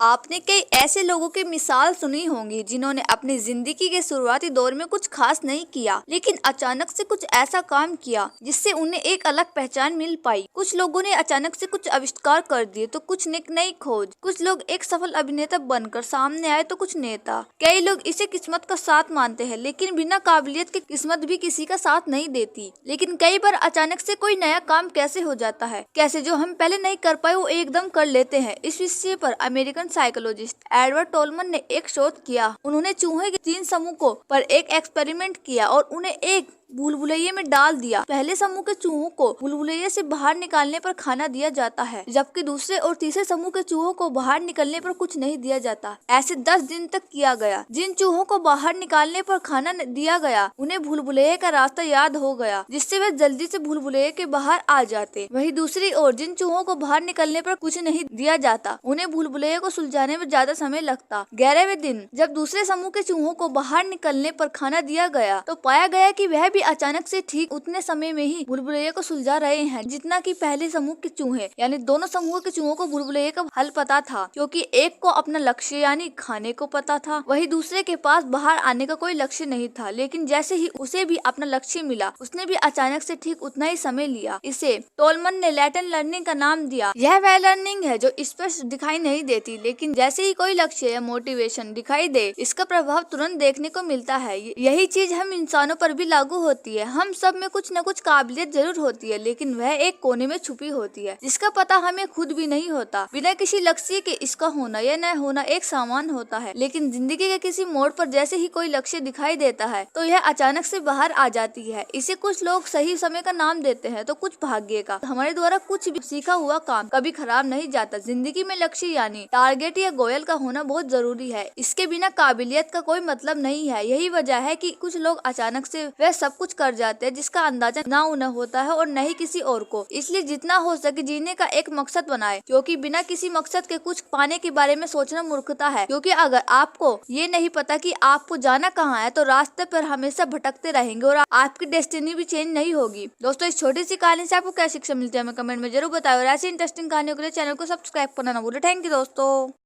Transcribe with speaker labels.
Speaker 1: आपने कई ऐसे लोगों की मिसाल सुनी होंगी जिन्होंने अपनी जिंदगी के शुरुआती दौर में कुछ खास नहीं किया, लेकिन अचानक से कुछ ऐसा काम किया जिससे उन्हें एक अलग पहचान मिल पाई। कुछ लोगों ने अचानक से कुछ आविष्कार कर दिए तो कुछ ने नई खोज, कुछ लोग एक सफल अभिनेता बनकर सामने आए तो कुछ नेता। कई लोग इसे किस्मत का साथ मानते हैं, लेकिन बिना काबिलियत के किस्मत भी किसी का साथ नहीं देती। लेकिन कई बार अचानक से कोई नया काम कैसे हो जाता है, कैसे जो हम पहले नहीं कर पाए वो एकदम कर लेते हैं। इस विषय पर अमेरिकन साइकोलॉजिस्ट एडवर्ड टोलमन ने एक शोध किया। उन्होंने चूहे के 3 समूहों पर एक एक्सपेरिमेंट किया और उन्हें एक भूलभुलैया में डाल दिया। पहले समूह के चूहों को भूलभुलैया से बाहर निकालने पर खाना दिया जाता है, जबकि दूसरे और तीसरे समूह के चूहों को बाहर निकलने पर कुछ नहीं दिया जाता। ऐसे 10 दिन तक किया गया। जिन चूहों को बाहर निकालने पर खाना दिया गया उन्हें भूलभुलैया का रास्ता याद हो गया, जिससे वे जल्दी से भूलभुलैया के बाहर आ जाते। वहीं दूसरी ओर जिन चूहों को बाहर निकलने पर कुछ नहीं दिया जाता उन्हें भूलभुलैया को सुलझाने में ज्यादा समय लगता। 11वें दिन जब दूसरे समूह के चूहों को बाहर निकलने पर खाना दिया गया तो पाया गया कि वह भी अचानक से ठीक उतने समय में ही भूलभुलैया को सुलझा रहे हैं जितना कि पहले समूह के चूहे। यानी दोनों समूह के चूहों को भूलभुलैया का हल पता था, क्योंकि एक को अपना लक्ष्य यानी खाने को पता था, वही दूसरे के पास बाहर आने का कोई लक्ष्य नहीं था। लेकिन जैसे ही उसे भी अपना लक्ष्य मिला उसने भी अचानक से ठीक उतना ही समय लिया। इसे टोलमन ने लैटेंट लर्निंग का नाम दिया। यह वह लर्निंग है जो स्पष्ट दिखाई नहीं देती, लेकिन जैसे ही कोई लक्ष्य या मोटिवेशन दिखाई दे इसका प्रभाव तुरंत देखने को मिलता है। यही चीज हम इंसानों पर भी लागू होती है। हम सब में कुछ न कुछ काबिलियत जरूर होती है, लेकिन वह एक कोने में छुपी होती है जिसका पता हमें खुद भी नहीं होता। बिना किसी लक्ष्य के इसका होना या न होना एक सामान होता है, लेकिन जिंदगी के किसी मोड़ पर जैसे ही कोई लक्ष्य दिखाई देता है तो यह अचानक से बाहर आ जाती है। इसे कुछ लोग सही समय का नाम देते हैं तो कुछ भाग्य का। हमारे द्वारा कुछ भी सीखा हुआ काम कभी खराब नहीं जाता। जिंदगी में लक्ष्य यानी टारगेट या गोयल का होना बहुत जरूरी है। इसके बिना काबिलियत का कोई मतलब नहीं है। यही वजह है कि कुछ लोग अचानक से वह सब कुछ कर जाते हैं जिसका अंदाजा ना उन्हें होता है और न ही किसी और को। इसलिए जितना हो सके जीने का एक मकसद बनाए, क्योंकि बिना किसी मकसद के कुछ पाने के बारे में सोचना मूर्खता है। क्योंकि अगर आपको ये नहीं पता कि आपको जाना कहाँ है तो रास्ते पर हमेशा भटकते रहेंगे और आपकी डेस्टिनी भी चेंज नहीं होगी। दोस्तों, इस छोटी सी कहानी से आपको क्या शिक्षा मिलती है हमें कमेंट में जरूर बताओ और ऐसी इंटरेस्टिंग कहानियों के लिए चैनल को सब्सक्राइब करना ना भूलें। थैंक यू दोस्तों।